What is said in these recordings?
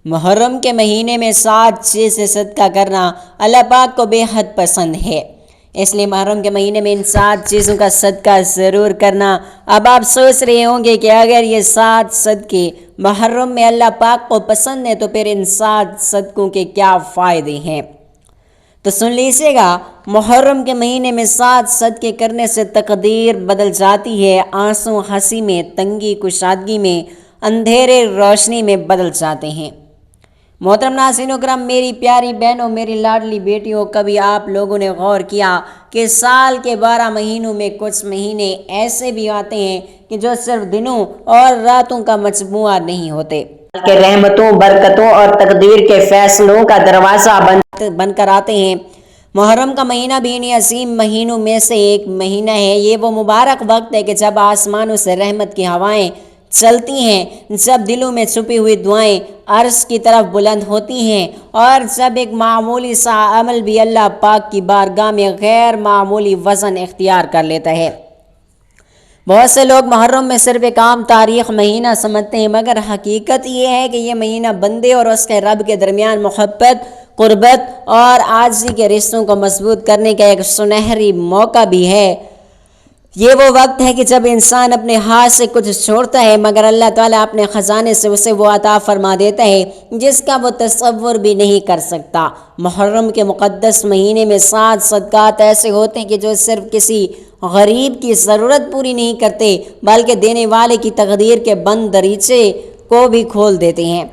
محرم کے مہینے میں 7 چیزیں صدقہ کرنا اللہ پاک کو بے حد پسند ہے، اس لیے محرم کے مہینے میں ان 7 چیزوں کا صدقہ ضرور کرنا۔ اب آپ سوچ رہے ہوں گے کہ اگر یہ 7 صدقے محرم میں اللہ پاک کو پسند ہیں تو پھر ان 7 صدقوں کے کیا فائدے ہیں؟ تو سن لیجیے گا، محرم کے مہینے میں 7 صدقے کرنے سے تقدیر بدل جاتی ہے، آنسو ہنسی میں، تنگی کشادگی میں، اندھیرے روشنی میں بدل جاتے ہیں۔ محترم ناظرین اکرام، میری پیاری بہنوں، میری لاڈلی بیٹیوں، کبھی آپ لوگوں نے غور کیا کہ سال کے 12 مہینوں میں کچھ مہینے ایسے بھی آتے ہیں کہ جو صرف دنوں اور راتوں کا مجموعہ نہیں ہوتے بلکہ رحمتوں، برکتوں اور تقدیر کے فیصلوں کا دروازہ بن کر آتے ہیں۔ محرم کا مہینہ بھی ان عظیم مہینوں میں سے ایک مہینہ ہے۔ یہ وہ مبارک وقت ہے کہ جب آسمانوں سے رحمت کی ہوائیں چلتی ہیں، جب دلوں میں چھپی ہوئی دعائیں عرش کی طرف بلند ہوتی ہیں، اور جب ایک معمولی سا عمل بھی اللہ پاک کی بارگاہ میں غیر معمولی وزن اختیار کر لیتا ہے۔ بہت سے لوگ محرم میں صرف ایک عام تاریخ مہینہ سمجھتے ہیں، مگر حقیقت یہ ہے کہ یہ مہینہ بندے اور اس کے رب کے درمیان محبت، قربت اور عاجزی کے رشتوں کو مضبوط کرنے کا ایک سنہری موقع بھی ہے۔ یہ وہ وقت ہے کہ جب انسان اپنے ہاتھ سے کچھ چھوڑتا ہے مگر اللہ تعالیٰ اپنے خزانے سے اسے وہ عطا فرما دیتا ہے جس کا وہ تصور بھی نہیں کر سکتا۔ محرم کے مقدس مہینے میں 7 صدقات ایسے ہوتے ہیں کہ جو صرف کسی غریب کی ضرورت پوری نہیں کرتے بلکہ دینے والے کی تقدیر کے بند دریچے کو بھی کھول دیتے ہیں۔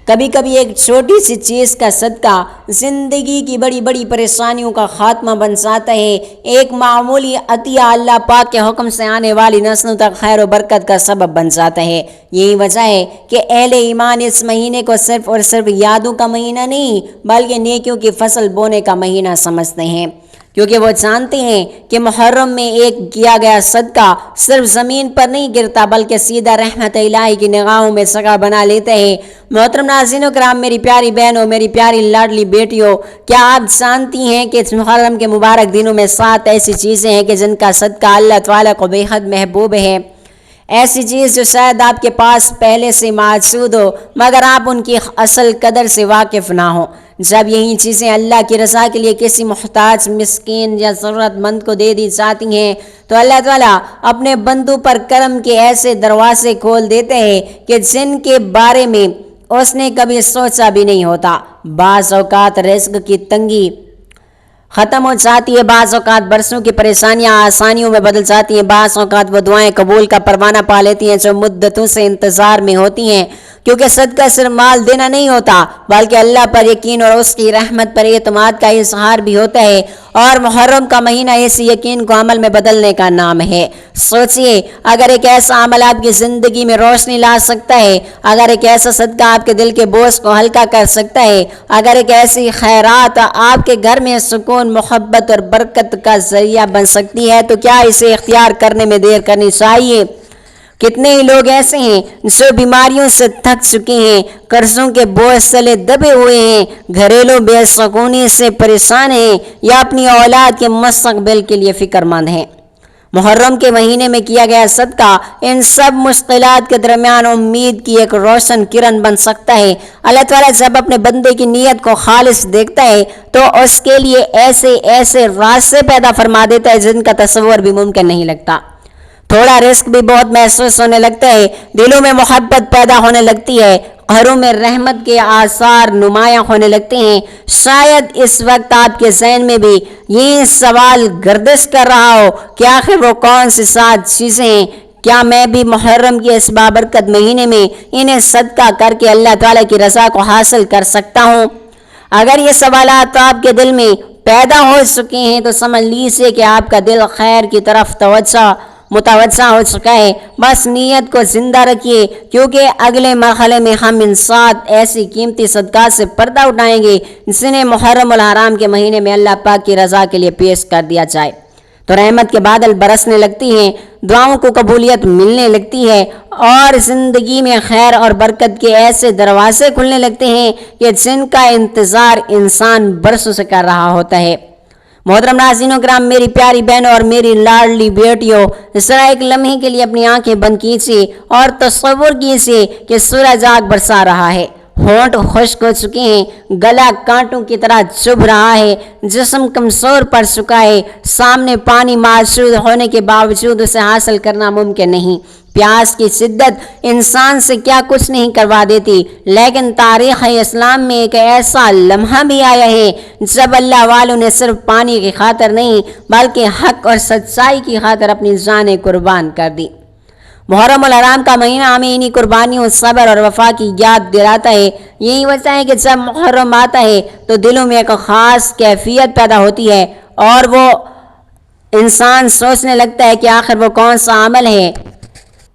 کبھی کبھی ایک چھوٹی سی چیز کا صدقہ زندگی کی بڑی بڑی پریشانیوں کا خاتمہ بن جاتا ہے۔ ایک معمولی عطیہ اللہ پاک کے حکم سے آنے والی نسلوں تک خیر و برکت کا سبب بن جاتا ہے۔ یہی وجہ ہے کہ اہل ایمان اس مہینے کو صرف اور صرف یادوں کا مہینہ نہیں بلکہ نیکیوں کی فصل بونے کا مہینہ سمجھتے ہیں، کیونکہ وہ جانتے ہیں کہ محرم میں ایک کیا گیا صدقہ صرف زمین پر نہیں گرتا بلکہ سیدھا رحمت الہی کی نگاہوں میں جگہ بنا لیتا ہے۔ محترم ناظرین کرام، میری پیاری بہنوں، میری پیاری لاڈلی بیٹیوں، کیا آپ جانتی ہیں کہ محرم کے مبارک دنوں میں 7 ایسی چیزیں ہیں کہ جن کا صدقہ اللہ تعالیٰ کو بے حد محبوب ہے؟ ایسی چیز جو شاید آپ کے پاس پہلے سے موجود ہو مگر آپ ان کی اصل قدر سے واقف نہ ہوں۔ جب یہی چیزیں اللہ کی رضا کے لیے کسی محتاج، مسکین یا ضرورت مند کو دے دی جاتی ہیں تو اللہ تعالیٰ اپنے بندوں پر کرم کے ایسے دروازے کھول دیتے ہیں کہ جن کے بارے میں اس نے کبھی سوچا بھی نہیں ہوتا۔ بعض اوقات رزق کی تنگی ختم ہو جاتی ہے، بعض اوقات برسوں کی پریشانیاں آسانیوں میں بدل جاتی ہیں، بعض اوقات وہ دعائیں قبول کا پروانہ پا لیتی ہیں جو مدتوں سے انتظار میں ہوتی ہیں، کیونکہ صدقہ صرف مال دینا نہیں ہوتا بلکہ اللہ پر یقین اور اس کی رحمت پر اعتماد کا اظہار بھی ہوتا ہے، اور محرم کا مہینہ اسی یقین کو عمل میں بدلنے کا نام ہے۔ سوچئے، اگر ایک ایسا عمل آپ کی زندگی میں روشنی لا سکتا ہے، اگر ایک ایسا صدقہ آپ کے دل کے بوجھ کو ہلکا کر سکتا ہے، اگر ایک ایسی خیرات آپ کے گھر میں سکون، محبت اور برکت کا ذریعہ بن سکتی ہے تو کیا اسے اختیار کرنے میں دیر کرنی چاہیے؟ کتنے ہی لوگ ایسے ہیں جو بیماریوں سے تھک چکے ہیں، قرضوں کے بوجھ تلے دبے ہوئے ہیں، گھریلو بے سکونی سے پریشان ہیں یا اپنی اولاد کے مستقبل کے لیے فکر مند ہیں۔ محرم کے مہینے میں کیا گیا صدقہ ان سب مشکلات کے درمیان امید کی ایک روشن کرن بن سکتا ہے۔ اللہ تعالیٰ جب اپنے بندے کی نیت کو خالص دیکھتا ہے تو اس کے لیے ایسے راستے پیدا فرما دیتا ہے جن کا تصور بھی ممکن نہیں لگتا۔ تھوڑا رزق بھی بہت محسوس ہونے لگتا ہے، دلوں میں محبت پیدا ہونے لگتی ہے، گھروں میں رحمت کے آثار نمایاں ہونے لگتے ہیں۔ شاید اس وقت آپ کے ذہن میں بھی یہ سوال گردش کر رہا ہو کہ آخر وہ کون سی 7 چیزیں ہیں؟ کیا میں بھی محرم کے اس بابرکت مہینے میں انہیں صدقہ کر کے اللہ تعالیٰ کی رضا کو حاصل کر سکتا ہوں؟ اگر یہ سوالات آپ کے دل میں پیدا ہو چکے ہیں تو سمجھ لیجیے کہ آپ کا دل خیر کی طرف متوجہ ہو چکا ہے۔ بس نیت کو زندہ رکھیے، کیونکہ اگلے مرحلے میں ہم ان 7 ایسی قیمتی صدقات سے پردہ اٹھائیں گے جنہیں محرم الحرام کے مہینے میں اللہ پاک کی رضا کے لیے پیش کر دیا جائے تو رحمت کے بادل برسنے لگتی ہیں، دعاؤں کو قبولیت ملنے لگتی ہے اور زندگی میں خیر اور برکت کے ایسے دروازے کھلنے لگتے ہیں کہ جن کا انتظار انسان برسوں سے کر رہا ہوتا ہے۔ محترم ناظرین کرام، میری پیاری بہنوں اور میری لاڈلی بیٹیوں، ذرا ایک لمحے کے لیے اپنی آنکھیں بند کیجیے اور تصور کیجیے کہ سورج آگ برسا رہا ہے۔ ہونٹ خشک ہو چکے ہیں، گلا کانٹوں کی طرح چبھ رہا ہے، جسم کمزور پڑ چکا ہے، سامنے پانی موجود ہونے کے باوجود اسے حاصل کرنا ممکن نہیں۔ پیاس کی شدت انسان سے کیا کچھ نہیں کروا دیتی، لیکن تاریخ اسلام میں ایک ایسا لمحہ بھی آیا ہے جب اللہ والوں نے صرف پانی کی خاطر نہیں بلکہ حق اور سچائی کی خاطر اپنی جانیں قربان کر دی۔ محرم الحرام کا مہینہ ہمیں انہی قربانیوں، صبر اور وفا کی یاد دلاتا ہے۔ یہی وجہ ہے کہ جب محرم آتا ہے تو دلوں میں ایک خاص کیفیت پیدا ہوتی ہے اور وہ انسان سوچنے لگتا ہے کہ آخر وہ کون سا عمل ہے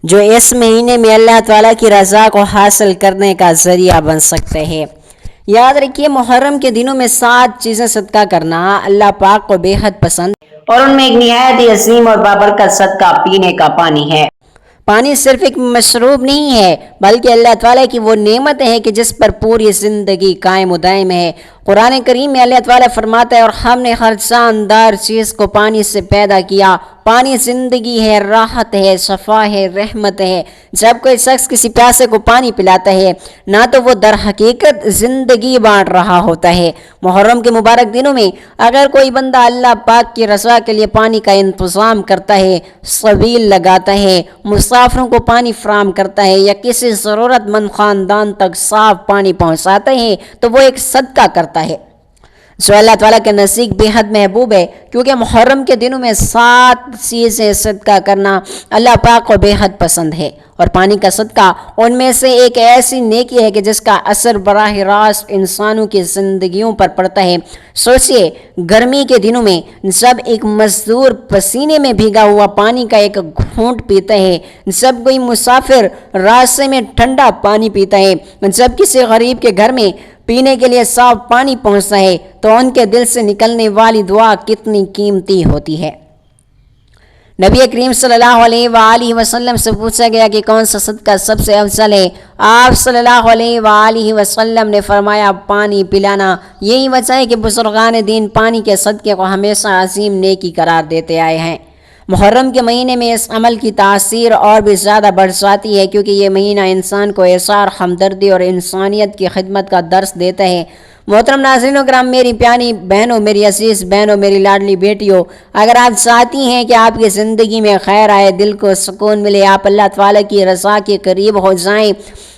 جو اس مہینے میں اللہ تعالیٰ کی رضا کو حاصل کرنے کا ذریعہ بن سکتے ہیں۔ یاد رکھیے، محرم کے دنوں میں 7 چیزیں صدقہ کرنا اللہ پاک کو بے حد پسند، اور ان میں ایک نہایت ہی عظیم اور بابرکت صدقہ پینے کا پانی ہے۔ پانی صرف ایک مشروب نہیں ہے بلکہ اللہ تعالیٰ کی وہ نعمت ہے کہ جس پر پوری زندگی قائم و دائم ہے۔ قرآن کریم میں اللہ تعالیٰ فرماتا ہے، اور ہم نے ہر جاندار چیز کو پانی سے پیدا کیا، پانی زندگی ہے، راحت ہے، شفا ہے، رحمت ہے۔ جب کوئی شخص کسی پیاسے کو پانی پلاتا ہے نہ تو وہ در حقیقت زندگی بانٹ رہا ہوتا ہے۔ محرم کے مبارک دنوں میں اگر کوئی بندہ اللہ پاک کی رضا کے لیے پانی کا انتظام کرتا ہے، سبیل لگاتا ہے، مسافروں کو پانی فراہم کرتا ہے یا کسی ضرورت مند خاندان تک صاف پانی پہنچاتا ہے تو وہ ایک صدقہ کرتا ہے جو اللہ تعالیٰ کے نزدیک بے حد محبوب ہے، کیونکہ محرم کے دنوں میں 7 چیزیں صدقہ کرنا اللہ پاک کو بے حد پسند ہے، اور پانی کا صدقہ ان میں سے ایک ایسی نیکی ہے کہ جس کا اثر براہ راست انسانوں کی زندگیوں پر پڑتا ہے۔ سوچئے، گرمی کے دنوں میں جب ایک مزدور پسینے میں بھیگا ہوا پانی کا ایک گھونٹ پیتا ہے، جب کوئی مسافر راستے میں ٹھنڈا پانی پیتا ہے، جب کسی غریب کے گھر میں پینے کے لیے صاف پانی پہنچتا ہے تو ان کے دل سے نکلنے والی دعا کتنی قیمتی ہوتی ہے۔ نبی کریم صلی اللہ علیہ وآلہ وسلم سے پوچھا گیا کہ کون سا صدقہ سب سے افضل ہے؟ آپ صلی اللہ علیہ وآلہ وسلم نے فرمایا، پانی پلانا۔ یہی وجہ ہے کہ بزرگان دین پانی کے صدقے کو ہمیشہ عظیم نیکی قرار دیتے آئے ہیں۔ محرم کے مہینے میں اس عمل کی تاثیر اور بھی زیادہ بڑھ جاتی ہے کیونکہ یہ مہینہ انسان کو احسان، ہمدردی اور انسانیت کی خدمت کا درس دیتا ہے۔ محترم ناظرین و کرام، میری پیاری بہنوں، میری عزیز بہنوں، میری لاڈلی بیٹیوں، اگر آپ چاہتی ہیں کہ آپ کی زندگی میں خیر آئے، دل کو سکون ملے، آپ اللہ تعالیٰ کی رضا کے قریب ہو جائیں،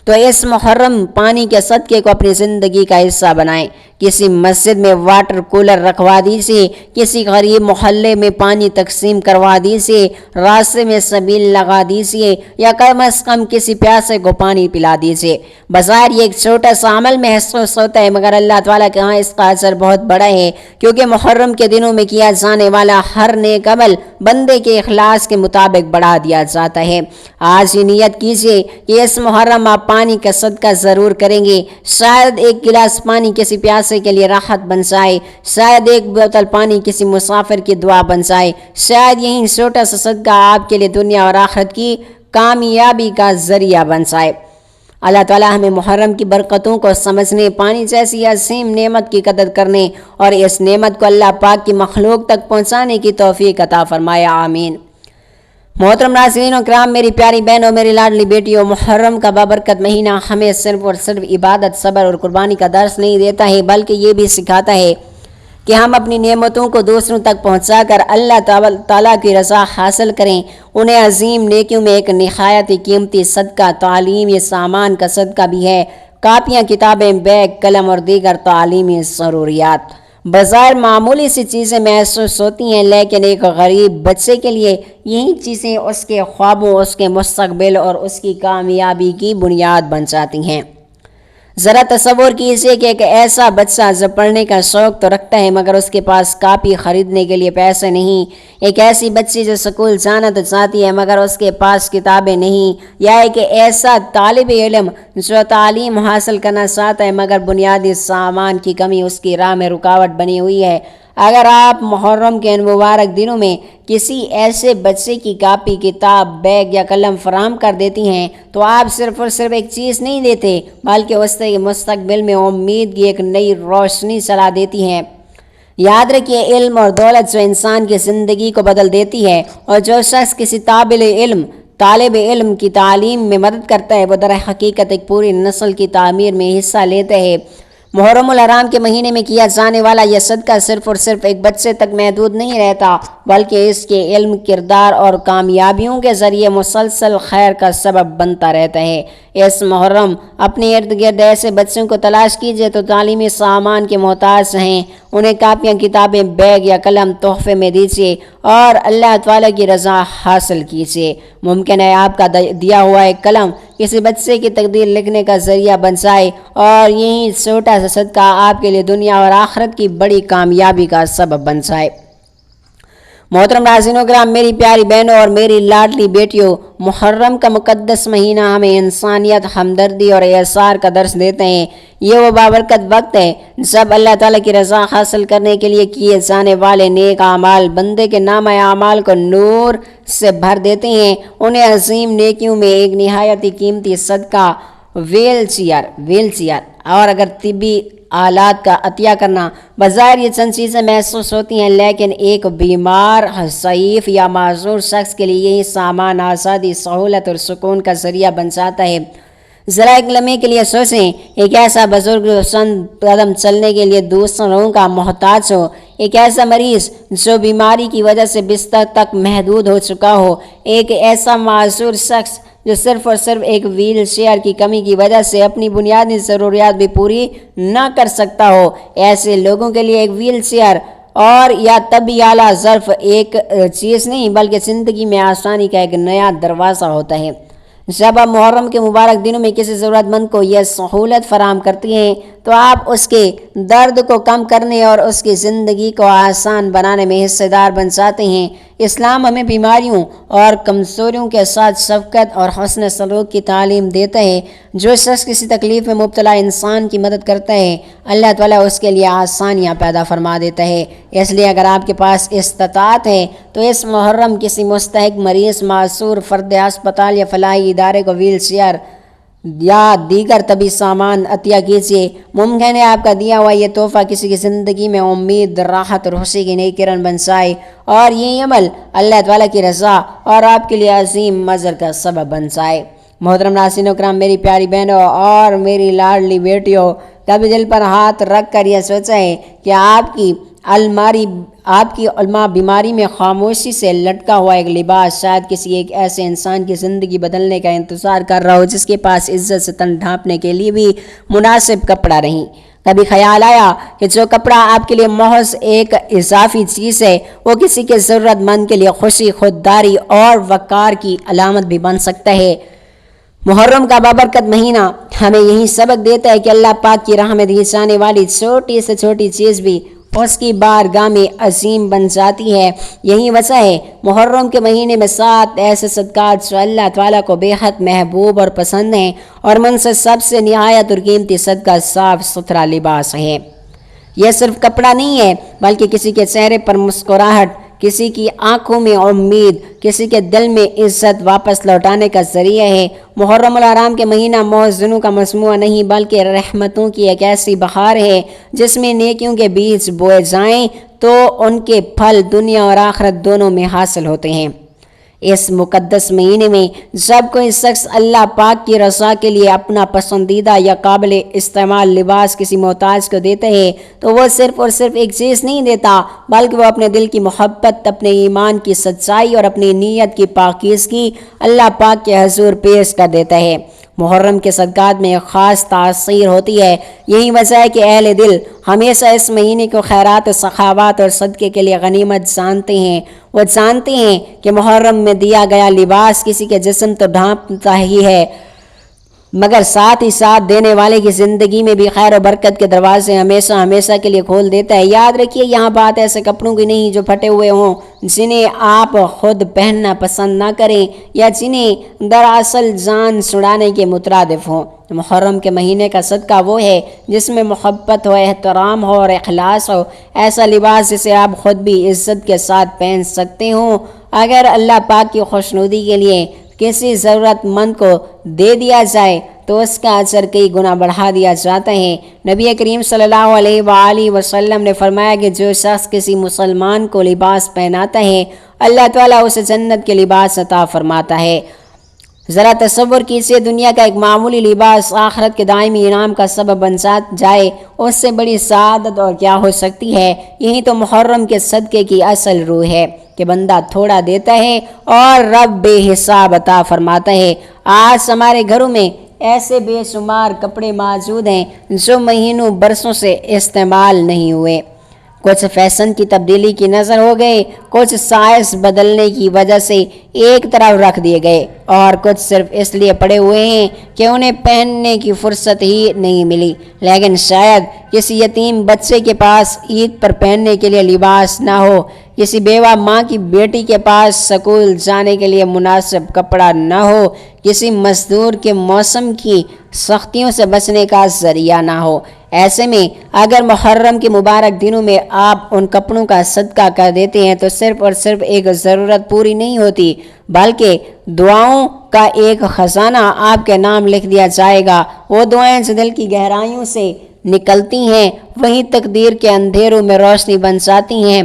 تو اس محرم پانی کے صدقے کو اپنی زندگی کا حصہ بنائیں۔ کسی مسجد میں واٹر کولر رکھوا دیجیے، کسی غریب محلے میں پانی تقسیم کروا دیجیے، راستے میں سبیل لگا دیجیے، یا کم از کم کسی پیاسے کو پانی پلا دیجیے۔ بظاہر یہ ایک چھوٹا سا عمل محسوس ہوتا ہے، مگر اللہ تعالیٰ کے ہاں اس کا اثر بہت بڑا ہے، کیونکہ محرم کے دنوں میں کیا جانے والا ہر نیک عمل بندے کے اخلاص کے مطابق بڑھا دیا جاتا ہے۔ آج یہ نیت کیجیے کہ اس محرم آپ پانی کا صدقہ ضرور کریں گے۔ شاید ایک گلاس پانی کسی پیاسے کے لیے راحت بن جائے، شاید ایک بوتل پانی کسی مسافر کی دعا بن جائے، شاید یہی چھوٹا سا صدقہ آپ کے لیے دنیا اور آخرت کی کامیابی کا ذریعہ بن جائے۔ اللہ تعالیٰ ہمیں محرم کی برکتوں کو سمجھنے، پانی جیسی عظیم نعمت کی قدر کرنے اور اس نعمت کو اللہ پاک کی مخلوق تک پہنچانے کی توفیق عطا فرمائے، آمین۔ محترم ناظرین و کرام، میری پیاری بہنوں، میری لاڈلی بیٹیوں، محرم کا بابرکت مہینہ ہمیں صرف اور صرف عبادت، صبر اور قربانی کا درس نہیں دیتا ہے بلکہ یہ بھی سکھاتا ہے کہ ہم اپنی نعمتوں کو دوسروں تک پہنچا کر اللہ تعالیٰ کی رضا حاصل کریں۔ انہیں عظیم نیکیوں میں ایک نہایت قیمتی صدقہ تعلیمی سامان کا صدقہ بھی ہے۔ کاپیاں، کتابیں، بیگ، قلم اور دیگر تعلیمی ضروریات بظاہر معمولی سی چیزیں محسوس ہوتی ہیں، لیکن ایک غریب بچے کے لیے یہی چیزیں اس کے خوابوں، اس کے مستقبل اور اس کی کامیابی کی بنیاد بن جاتی ہیں۔ ذرا تصور کیجیے کہ ایک ایسا بچہ جو پڑھنے کا شوق تو رکھتا ہے مگر اس کے پاس کاپی خریدنے کے لیے پیسے نہیں، ایک ایسی بچی جو سکول جانا تو چاہتی ہے مگر اس کے پاس کتابیں نہیں، یا ایک ایسا طالب علم جو تعلیم حاصل کرنا چاہتا ہے مگر بنیادی سامان کی کمی اس کی راہ میں رکاوٹ بنی ہوئی ہے۔ اگر آپ محرم کے ان مبارک دنوں میں کسی ایسے بچے کی کاپی، کتاب، بیگ یا قلم فراہم کر دیتی ہیں تو آپ صرف اور صرف ایک چیز نہیں دیتے بلکہ اس سے مستقبل میں امید کی ایک نئی روشنی چلا دیتی ہیں۔ یاد رکھیے، علم اور دولت جو انسان کی زندگی کو بدل دیتی ہے، اور جو شخص کسی طالب علم طالب علم کی تعلیم میں مدد کرتا ہے، وہ در حقیقت ایک پوری نسل کی تعمیر میں حصہ لیتا ہے۔ محرم الحرام کے مہینے میں کیا جانے والا یہ صدقہ صرف اور صرف ایک بچے تک محدود نہیں رہتا، بلکہ اس کے علم، کردار اور کامیابیوں کے ذریعے مسلسل خیر کا سبب بنتا رہتا ہے۔ اس محرم اپنے ارد گرد ایسے بچوں کو تلاش کیجیے تو تعلیمی سامان کے محتاج ہیں، انہیں کاپیاں، کتابیں، بیگ یا قلم تحفے میں دیجیے اور اللہ تعالیٰ کی رضا حاصل کیجیے۔ ممکن ہے آپ کا دیا ہوا ایک قلم کسی بچے کی تقدیر لکھنے کا ذریعہ بن جائے اور یہی چھوٹا سا صدقہ آپ کے لیے دنیا اور آخرت کی بڑی کامیابی کا سبب بن جائے۔ محترم ناظرین و کرام، میری پیاری بہنوں اور میری لاڈلی بیٹیوں، محرم کا مقدس مہینہ ہمیں انسانیت، ہمدردی اور احسان کا درس دیتے ہیں۔ یہ وہ بابرکت وقت ہے جب اللہ تعالیٰ کی رضا حاصل کرنے کے لیے کیے جانے والے نیک اعمال بندے کے نامہ اعمال کو نور سے بھر دیتے ہیں۔ انہیں عظیم نیکیوں میں ایک نہایت ہی قیمتی صدقہ ویل چیئر اور اگر طبی آلات کا عطیہ کرنا، بظاہر یہ چند چیزیں محسوس ہوتی ہیں، لیکن ایک بیمار، ضعیف یا معذور شخص کے لیے یہی سامان آزادی، سہولت اور سکون کا ذریعہ بن جاتا ہے۔ ذرا ایک لمحے کے لیے سوچیں، ایک ایسا بزرگ جو چند قدم چلنے کے لیے دوسروں کا محتاج ہو، ایک ایسا مریض جو بیماری کی وجہ سے بستر تک محدود ہو چکا ہو، ایک ایسا معذور شخص جو صرف اور صرف ایک ویل چیئر کی کمی کی وجہ سے اپنی بنیادی ضروریات بھی پوری نہ کر سکتا ہو۔ ایسے لوگوں کے لیے ایک ویل چیئر اور یا طبی آلہ ظرف ایک چیز نہیں بلکہ زندگی میں آسانی کا ایک نیا دروازہ ہوتا ہے۔ جب آپ محرم کے مبارک دنوں میں کسی ضرورت مند کو یہ سہولت فراہم کرتی ہیں تو آپ اس کے درد کو کم کرنے اور اس کی زندگی کو آسان بنانے میں حصہ دار بن جاتے ہیں۔ اسلام ہمیں بیماریوں اور کمزوریوں کے ساتھ شفقت اور حسن سلوک کی تعلیم دیتا ہے۔ جو شخص کسی تکلیف میں مبتلا انسان کی مدد کرتا ہے، اللہ تعالیٰ اس کے لیے آسانیاں پیدا فرما دیتا ہے۔ اس لیے اگر آپ کے پاس استطاعت ہے تو اس محرم کسی مستحق مریض، معذور فرد ہسپتال یا فلاحی ادارے کو ویل چیئر یا دیگر طبی سامان عطیہ کیجیے۔ ممکن ہے آپ کا دیا ہوا یہ تحفہ کسی کی زندگی میں امید، راحت اور خوشی کی نئی کرن بن جائے اور یہ عمل اللہ تعالیٰ کی رضا اور آپ کے لیے عظیم اجر کا سبب بن جائے۔ محترم ناظرین و کرام، میری پیاری بہنوں اور میری لاڈلی بیٹیوں، کبھی دل پر ہاتھ رکھ کر یہ سوچیں کہ آپ کی بیماری میں خاموشی سے لٹکا ہوا ایک لباس شاید کسی ایک ایسے انسان کی زندگی بدلنے کا انتظار کر رہا ہو جس کے پاس عزت سے تن ڈھانپنے کے لیے بھی مناسب کپڑا نہیں۔ کبھی خیال آیا کہ جو کپڑا آپ کے لیے محض ایک اضافی چیز ہے وہ کسی کے ضرورت مند کے لیے خوشی، خودداری اور وقار کی علامت بھی بن سکتا ہے۔ محرم کا بابرکت مہینہ ہمیں یہی سبق دیتا ہے کہ اللہ پاک کی راہ میں دی جانے والی چھوٹی سے چھوٹی چیز بھی اس کی بارگاہ میں عظیم بن جاتی ہے۔ یہی وجہ ہے محرم کے مہینے میں 7 ایسے صدقات جو اللہ تعالیٰ کو بے حد محبوب اور پسند ہیں اور من سے سب سے نہایت اور قیمتی صدقہ صاف ستھرا لباس ہے۔ یہ صرف کپڑا نہیں ہے بلکہ کسی کے چہرے پر مسکراہٹ، کسی کی آنکھوں میں امید، کسی کے دل میں عزت واپس لوٹانے کا ذریعہ ہے۔ محرم الحرام کے مہینہ محسنوں کا مجموعہ نہیں بلکہ رحمتوں کی ایک ایسی بہار ہے جس میں نیکیوں کے بیج بوئے جائیں تو ان کے پھل دنیا اور آخرت دونوں میں حاصل ہوتے ہیں۔ اس مقدس مہینے میں جب کوئی شخص اللہ پاک کی رضا کے لیے اپنا پسندیدہ یا قابل استعمال لباس کسی محتاج کو دیتا ہے تو وہ صرف اور صرف ایک چیز نہیں دیتا بلکہ وہ اپنے دل کی محبت، اپنے ایمان کی سچائی اور اپنی نیت کی پاکیزگی اللہ پاک کے حضور پیش کر دیتا ہے۔ محرم کے صدقات میں ایک خاص تاثیر ہوتی ہے۔ یہی وجہ ہے کہ اہل دل ہمیشہ اس مہینے کو خیرات، سخاوات اور صدقے کے لیے غنیمت جانتے ہیں۔ وہ جانتے ہیں کہ محرم میں دیا گیا لباس کسی کے جسم تو ڈھانپتا ہی ہے مگر ساتھ ہی ساتھ دینے والے کی زندگی میں بھی خیر و برکت کے دروازے ہمیشہ کے لیے کھول دیتا ہے۔ یاد رکھیے، یہاں بات ایسے کپڑوں کی نہیں جو پھٹے ہوئے ہوں، جنہیں آپ خود پہننا پسند نہ کریں یا جنہیں دراصل جان چھڑانے کے مترادف ہوں۔ محرم کے مہینے کا صدقہ وہ ہے جس میں محبت ہو، احترام ہو اور اخلاص ہو، ایسا لباس جسے آپ خود بھی عزت کے ساتھ پہن سکتے ہوں۔ اگر اللہ پاک کی خوشنودی کے لیے کسی ضرورت مند کو دے دیا جائے تو اس کا اجر کئی گنا بڑھا دیا جاتا ہے۔ نبی کریم صلی اللہ علیہ وآلہ وسلم نے فرمایا کہ جو شخص کسی مسلمان کو لباس پہناتا ہے اللہ تعالیٰ اسے جنت کے لباس عطا فرماتا ہے۔ ذرا تصور کیجیے دنیا کا ایک معمولی لباس آخرت کے دائمی انعام کا سبب بن جائے، اس سے بڑی سعادت اور کیا ہو سکتی ہے۔ یہی تو محرم کے صدقے کی اصل روح ہے کہ بندہ تھوڑا دیتا ہے اور رب بے حساب عطا فرماتا ہے۔ آج ہمارے گھروں میں ایسے بے شمار کپڑے موجود ہیں جو مہینوں برسوں سے استعمال نہیں ہوئے، کچھ فیشن کی تبدیلی کی نظر ہو گئے، کچھ سائز بدلنے کی وجہ سے ایک طرف رکھ دیے گئے، اور کچھ صرف اس لیے پڑے ہوئے ہیں کہ انہیں پہننے کی فرصت ہی نہیں ملی۔ لیکن شاید کسی یتیم بچے کے پاس عید پر پہننے کے لیے لباس نہ ہو، کسی بیوہ ماں کی بیٹی کے پاس سکول جانے کے لیے مناسب کپڑا نہ ہو، کسی مزدور کے موسم کی سختیوں سے بچنے کا ذریعہ نہ ہو۔ ایسے میں اگر محرم کے مبارک دنوں میں آپ ان کپڑوں کا صدقہ کر دیتے ہیں تو صرف اور صرف ایک ضرورت پوری نہیں ہوتی، بلکہ دعاؤں کا ایک خزانہ آپ کے نام لکھ دیا جائے گا۔ وہ دعائیں جو دل کی گہرائیوں سے نکلتی ہیں وہی تقدیر کے اندھیروں میں روشنی بن جاتی ہیں۔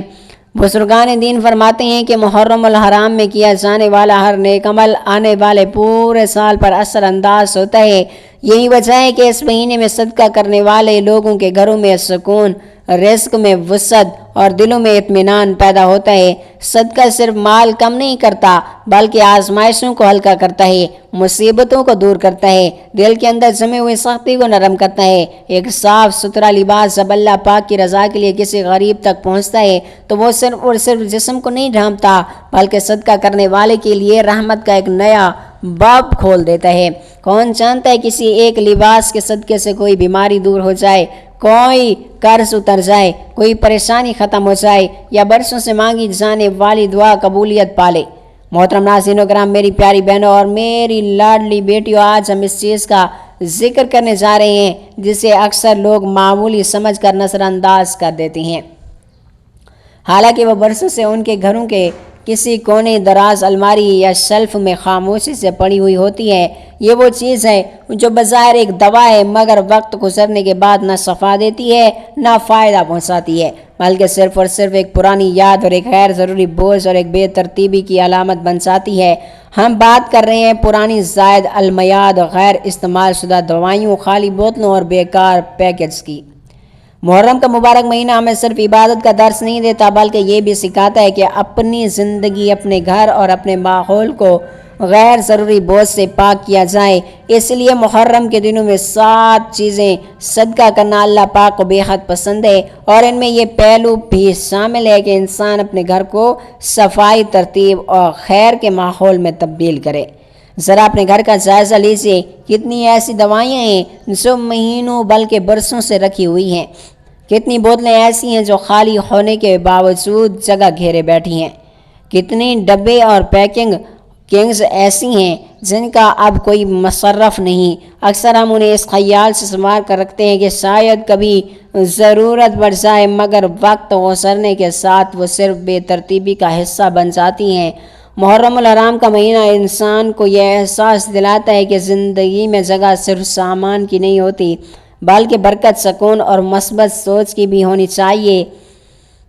بزرگان دین فرماتے ہیں کہ محرم الحرام میں کیا جانے والا ہر نیک عمل آنے والے پورے سال پر اثر انداز ہوتا ہے۔ یہی وجہ ہے کہ اس مہینے میں صدقہ کرنے والے لوگوں کے گھروں میں سکون، رزق میں وسعت اور دلوں میں اطمینان پیدا ہوتا ہے۔ صدقہ صرف مال کم نہیں کرتا بلکہ آزمائشوں کو ہلکا کرتا ہے، مصیبتوں کو دور کرتا ہے، دل کے اندر جمے ہوئے سختی کو نرم کرتا ہے۔ ایک صاف ستھرا لباس جب اللہ پاک کی رضا کے لیے کسی غریب تک پہنچتا ہے تو وہ صرف اور صرف جسم کو نہیں ڈھانپتا بلکہ صدقہ کرنے والے کے لیے رحمت کا ایک نیا باب کھول دیتا ہے۔ کون چاہتا ہے کسی ایک لباس کے صدقے سے کوئی بیماری دور ہو جائے، کوئی قرض اتر جائے، کوئی پریشانی ختم ہو جائے یا برسوں سے مانگی جانے والی دعا قبولیت پالے۔ محترم ناظرین و کرام، میری پیاری بہنوں اور میری لاڈلی بیٹیوں، آج ہم اس چیز کا ذکر کرنے جا رہے ہیں جسے اکثر لوگ معمولی سمجھ کر نظر انداز کر دیتے ہیں، حالانکہ وہ برسوں سے ان کے گھروں کے کسی کونے دراز الماری یا شیلف میں خاموشی سے پڑی ہوئی ہوتی ہے۔ یہ وہ چیز ہے جو بظاہر ایک دوا ہے مگر وقت گزرنے کے بعد نہ شفا دیتی ہے نہ فائدہ پہنچاتی ہے، بلکہ صرف اور صرف ایک پرانی یاد اور ایک غیر ضروری بوجھ اور ایک بے ترتیبی کی علامت بن جاتی ہے۔ ہم بات کر رہے ہیں پرانی زائد المیاد، غیر استعمال شدہ دوائیوں، خالی بوتلوں اور بیکار پیکج کی۔ محرم کا مبارک مہینہ ہمیں صرف عبادت کا درس نہیں دیتا بلکہ یہ بھی سکھاتا ہے کہ اپنی زندگی، اپنے گھر اور اپنے ماحول کو غیر ضروری بوجھ سے پاک کیا جائے۔ اس لیے محرم کے دنوں میں 7 چیزیں صدقہ کرنا اللہ پاک کو بے حد پسند ہے، اور ان میں یہ پہلو بھی شامل ہے کہ انسان اپنے گھر کو صفائی، ترتیب اور خیر کے ماحول میں تبدیل کرے۔ ذرا اپنے گھر کا جائزہ لیجیے، کتنی ایسی دوائیاں ہیں جو مہینوں بلکہ برسوں سے رکھی ہوئی ہیں، کتنی بوتلیں ایسی ہیں جو خالی ہونے کے باوجود جگہ گھیرے بیٹھی ہیں، کتنی ڈبے اور پیکنگ کنگز ایسی ہیں جن کا اب کوئی مصرف نہیں۔ اکثر ہم انہیں اس خیال سے سنوار کر رکھتے ہیں کہ شاید کبھی ضرورت پڑ جائے، مگر وقت گزرنے کے ساتھ وہ صرف بے ترتیبی کا حصہ بن جاتی ہیں۔ محرم الحرام کا مہینہ انسان کو یہ احساس دلاتا ہے کہ زندگی میں جگہ صرف سامان کی نہیں ہوتی بلکہ برکت، سکون اور مثبت سوچ کی بھی ہونی چاہیے۔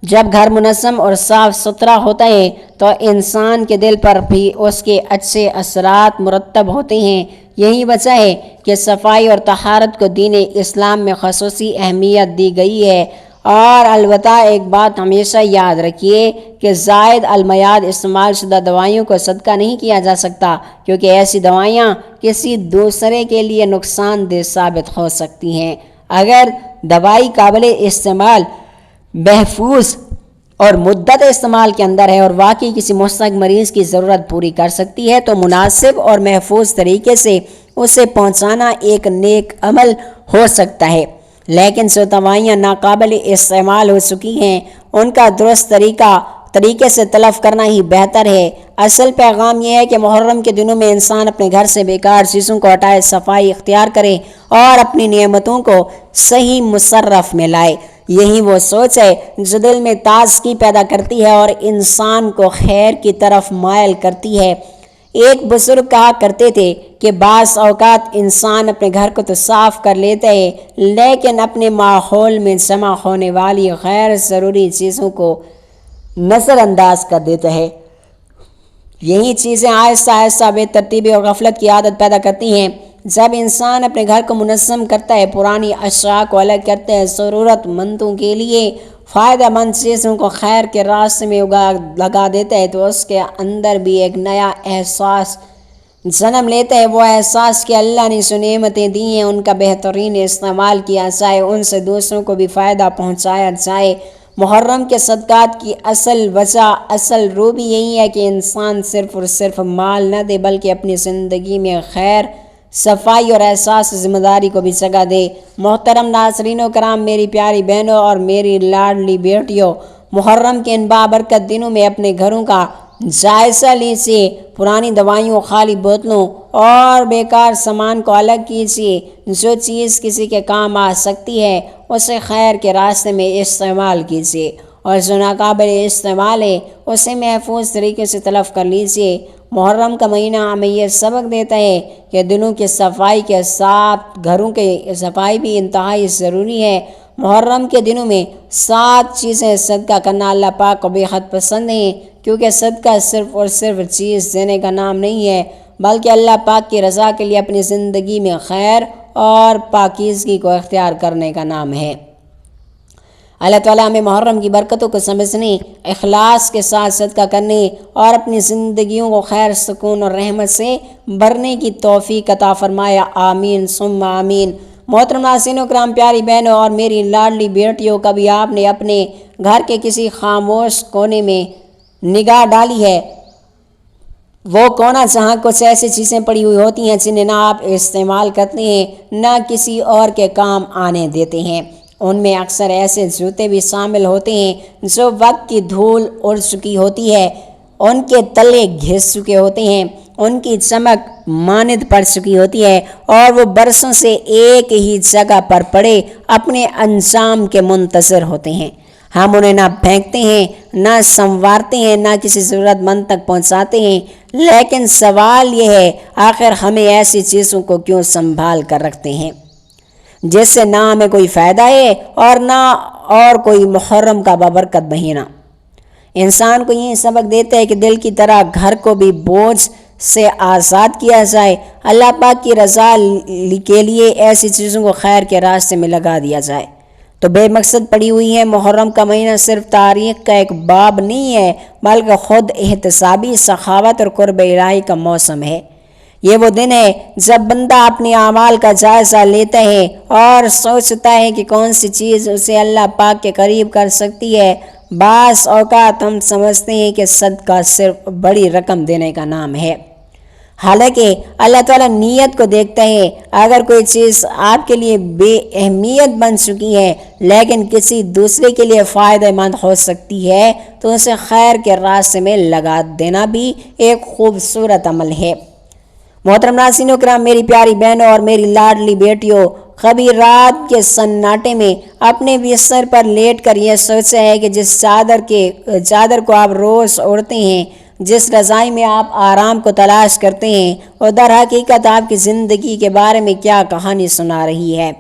جب گھر منظم اور صاف ستھرا ہوتا ہے تو انسان کے دل پر بھی اس کے اچھے اثرات مرتب ہوتے ہیں۔ یہی وجہ ہے کہ صفائی اور طہارت کو دین اسلام میں خصوصی اہمیت دی گئی ہے۔ اور البتہ ایک بات ہمیشہ یاد رکھیے کہ زائد المیاد استعمال شدہ دوائیوں کو صدقہ نہیں کیا جا سکتا، کیونکہ ایسی دوائیاں کسی دوسرے کے لیے نقصان دہ ثابت ہو سکتی ہیں۔ اگر دوائی قابل استعمال، محفوظ اور مدت استعمال کے اندر ہے اور واقعی کسی مستحق مریض کی ضرورت پوری کر سکتی ہے تو مناسب اور محفوظ طریقے سے اسے پہنچانا ایک نیک عمل ہو سکتا ہے۔ لیکن جو دوائیاں ناقابل استعمال ہو چکی ہیں ان کا درست طریقے سے تلف کرنا ہی بہتر ہے۔ اصل پیغام یہ ہے کہ محرم کے دنوں میں انسان اپنے گھر سے بیکار چیزوں کو ہٹائے، صفائی اختیار کرے اور اپنی نعمتوں کو صحیح مصرف میں لائے۔ یہی وہ سوچ ہے جو دل میں تازگی پیدا کرتی ہے اور انسان کو خیر کی طرف مائل کرتی ہے۔ ایک بزرگ کہا کرتے تھے کہ بعض اوقات انسان اپنے گھر کو تو صاف کر لیتا ہے لیکن اپنے ماحول میں جمع ہونے والی غیر ضروری چیزوں کو نظر انداز کر دیتا ہے۔ یہی چیزیں آہستہ آہستہ بے ترتیبی اور غفلت کی عادت پیدا کرتی ہیں۔ جب انسان اپنے گھر کو منظم کرتا ہے، پرانی اشیاء کو الگ کرتے ہیں، ضرورت مندوں کے لیے فائدہ مند چیزوں کو خیر کے راستے میں لگا دیتا ہے، تو اس کے اندر بھی ایک نیا احساس جنم لیتا ہے۔ وہ احساس کہ اللہ نے جو نعمتیں دی ہیں ان کا بہترین استعمال کیا جائے، ان سے دوسروں کو بھی فائدہ پہنچایا جائے۔ محرم کے صدقات کی اصل وجہ، اصل روح بھی یہی ہے کہ انسان صرف اور صرف مال نہ دے، بلکہ اپنی زندگی میں خیر، صفائی اور احساس ذمہ داری کو بھی جگہ دے۔ محترم ناظرین و کرام، میری پیاری بہنوں اور میری لاڈلی بیٹیوں، محرم کے ان بابرکت دنوں میں اپنے گھروں کا جائزہ لیجیے، پرانی دوائیوں، خالی بوتلوں اور بیکار سامان کو الگ کیجیے۔ جو چیز کسی کے کام آ سکتی ہے اسے خیر کے راستے میں استعمال کیجیے، اور جو ناقابل استعمال ہے اسے محفوظ طریقے سے تلف کر لیجیے۔ محرم کا مہینہ ہمیں یہ سبق دیتا ہے کہ دلوں کی صفائی کے ساتھ گھروں کی صفائی بھی انتہائی ضروری ہے۔ محرم کے دنوں میں 7 چیزیں صدقہ کرنا اللہ پاک کو بے حد پسند ہیں، کیونکہ صدقہ صرف اور صرف چیز دینے کا نام نہیں ہے، بلکہ اللہ پاک کی رضا کے لیے اپنی زندگی میں خیر اور پاکیزگی کو اختیار کرنے کا نام ہے۔ اللہ تعالیٰ ہمیں محرم کی برکتوں کو سمجھنے، اخلاص کے ساتھ صدقہ کرنے اور اپنی زندگیوں کو خیر، سکون اور رحمت سے بھرنے کی توفیق عطا فرمایا، آمین ثم آمین۔ محترم ناظرین و کرام، پیاری بہنوں اور میری لاڈلی بیٹیوں، کبھی آپ نے اپنے گھر کے کسی خاموش کونے میں نگاہ ڈالی ہے؟ وہ کونا جہاں کچھ ایسی چیزیں پڑی ہوئی ہوتی ہیں جنہیں نہ آپ استعمال کرتے ہیں، نہ کسی اور کے کام آنے دیتے ہیں۔ ان میں اکثر ایسے جوتے بھی شامل ہوتے ہیں جو وقت کی دھول اڑ چکی ہوتی ہے، ان کے تلے گھس چکے ہوتے ہیں، ان کی چمک ماند پڑ چکی ہوتی ہے، اور وہ برسوں سے ایک ہی جگہ پر پڑے اپنے انجام کے منتظر ہوتے ہیں۔ ہم انہیں نہ پھینکتے ہیں، نہ سنوارتے ہیں، نہ کسی ضرورت مند تک پہنچاتے ہیں، لیکن سوال یہ ہے، آخر ہمیں ایسی چیزوں کو کیوں سنبھال کر رکھتے ہیں جس سے نہ ہمیں کوئی فائدہ ہے اور نہ اور کوئی محرم کا بابرکت مہینہ انسان کو یہ سبق دیتا ہے کہ دل کی طرح گھر کو بھی بوجھ سے آزاد کیا جائے، اللہ پاک کی رضا کے لیے ایسی چیزوں کو خیر کے راستے میں لگا دیا جائے۔ تو بے مقصد پڑی ہوئی ہے۔ محرم کا مہینہ صرف تاریخ کا ایک باب نہیں ہے، بلکہ خود احتسابی، سخاوت اور قرب الہی کا موسم ہے۔ یہ وہ دن ہے جب بندہ اپنے اعمال کا جائزہ لیتا ہے اور سوچتا ہے کہ کون سی چیز اسے اللہ پاک کے قریب کر سکتی ہے۔ بعض اوقات ہم سمجھتے ہیں کہ صدقہ صرف بڑی رقم دینے کا نام ہے، حالانکہ اللہ تعالیٰ نیت کو دیکھتا ہے۔ اگر کوئی چیز آپ کے لیے بے اہمیت بن چکی ہے لیکن کسی دوسرے کے لیے فائدہ مند ہو سکتی ہے، تو اسے خیر کے راستے میں لگا دینا بھی ایک خوبصورت عمل ہے۔ محترم ناظرین و کرام، میری پیاری بہنوں اور میری لاڈلی بیٹیوں، کبھی رات کے سناٹے میں اپنے بستر پر لیٹ کر یہ سوچا ہے کہ جس چادر کو آپ روز اوڑھتے ہیں، جس رضائی میں آپ آرام کو تلاش کرتے ہیں، وہ در حقیقت آپ کی زندگی کے بارے میں کیا کہانی سنا رہی ہے۔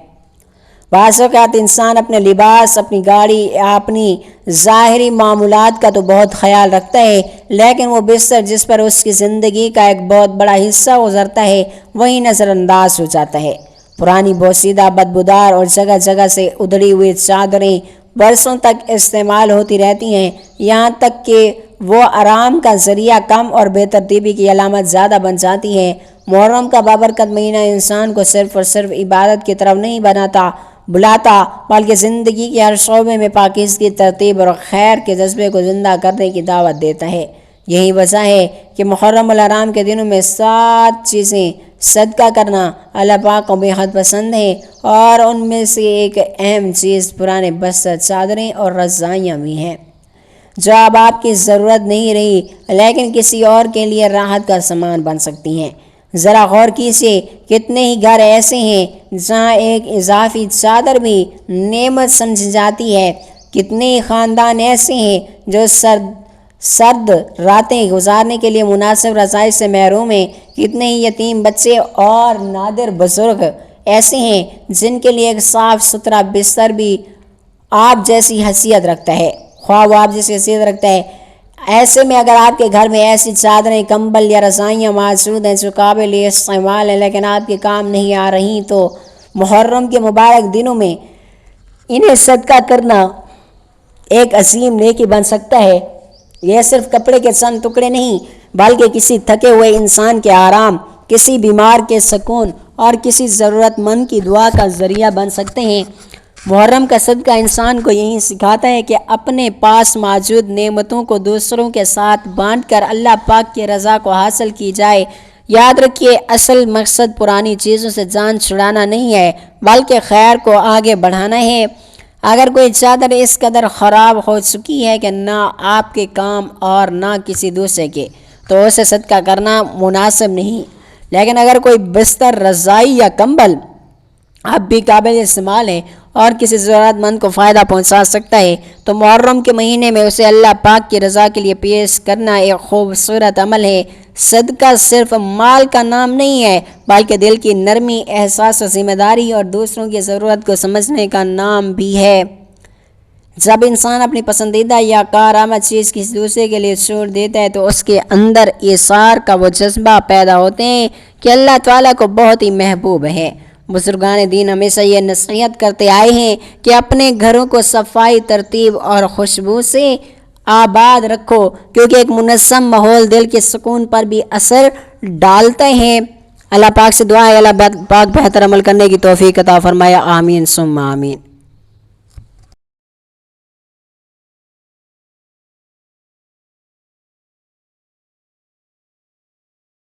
بعض اوقات انسان اپنے لباس، اپنی گاڑی، اپنی ظاہری معمولات کا تو بہت خیال رکھتا ہے، لیکن وہ بستر جس پر اس کی زندگی کا ایک بہت بڑا حصہ گزرتا ہے وہی نظر انداز ہو جاتا ہے۔ پرانی بوسیدہ، بدبودار اور جگہ جگہ سے ادھڑی ہوئی چادریں برسوں تک استعمال ہوتی رہتی ہیں، یہاں تک کہ وہ آرام کا ذریعہ کم اور بے ترتیبی کی علامت زیادہ بن جاتی ہے۔ محرم کا بابرکت مہینہ انسان کو صرف اور صرف عبادت کی طرف نہیں بلاتا، بلکہ زندگی کے ہر شعبے میں پاکیزگی، ترتیب اور خیر کے جذبے کو زندہ کرنے کی دعوت دیتا ہے۔ یہی وجہ ہے کہ محرم الحرام کے دنوں میں 7 چیزیں صدقہ کرنا اللہ پاک کو بے حد پسند ہے، اور ان میں سے ایک اہم چیز پرانے بستر، چادریں اور رضائیاں بھی ہیں، جو اب آپ کی ضرورت نہیں رہی لیکن کسی اور کے لیے راحت کا سامان بن سکتی ہیں۔ ذرا غور کیجیے، کتنے ہی گھر ایسے ہیں جہاں ایک اضافی چادر بھی نعمت سمجھی جاتی ہے، کتنے ہی خاندان ایسے ہیں جو سرد راتیں گزارنے کے لیے مناسب رضائی سے محروم ہیں، کتنے ہی یتیم بچے اور نادر بزرگ ایسے ہیں جن کے لیے ایک صاف ستھرا بستر بھی آپ جیسی حیثیت رکھتا ہے، خواہ وہ آپ جیسی حیثیت رکھتا ہے۔ ایسے میں اگر آپ کے گھر میں ایسی چادریں، کمبل یا رضائیاں موجود ہیں جو قابل استعمال ہیں لیکن آپ کے کام نہیں آ رہی، تو محرم کے مبارک دنوں میں انہیں صدقہ کرنا ایک عظیم نیکی بن سکتا ہے۔ یہ صرف کپڑے کے چند ٹکڑے نہیں بلکہ کسی تھکے ہوئے انسان کے آرام، کسی بیمار کے سکون اور کسی ضرورت مند کی دعا کا ذریعہ بن سکتے ہیں۔ محرم کا صدقہ انسان کو یہی سکھاتا ہے کہ اپنے پاس موجود نعمتوں کو دوسروں کے ساتھ بانٹ کر اللہ پاک کی رضا کو حاصل کی جائے۔ یاد رکھیے، اصل مقصد پرانی چیزوں سے جان چھڑانا نہیں ہے بلکہ خیر کو آگے بڑھانا ہے۔ اگر کوئی چادر اس قدر خراب ہو چکی ہے کہ نہ آپ کے کام اور نہ کسی دوسرے کے، تو اسے صدقہ کرنا مناسب نہیں، لیکن اگر کوئی بستر، رضائی یا کمبل اب بھی قابل استعمال ہے اور کسی ضرورت مند کو فائدہ پہنچا سکتا ہے، تو محرم کے مہینے میں اسے اللہ پاک کی رضا کے لیے پیش کرنا ایک خوبصورت عمل ہے۔ صدقہ صرف مال کا نام نہیں ہے بلکہ دل کی نرمی، احساس و ذمہ داری اور دوسروں کی ضرورت کو سمجھنے کا نام بھی ہے۔ جب انسان اپنی پسندیدہ یا کارآمد چیز کسی دوسرے کے لیے چھوڑ دیتا ہے تو اس کے اندر ایثار کا وہ جذبہ پیدا ہوتے ہیں کہ اللہ تعالیٰ کو بہت ہی محبوب ہے۔ بزرگان دین ہمیشہ یہ نصیحت کرتے آئے ہیں کہ اپنے گھروں کو صفائی، ترتیب اور خوشبو سے آباد رکھو، کیونکہ ایک منظم ماحول دل کے سکون پر بھی اثر ڈالتا ہے۔ اللہ پاک سے دعا ہے اللہ پاک بہتر عمل کرنے کی توفیق عطا فرمائے، آمین ثم آمین۔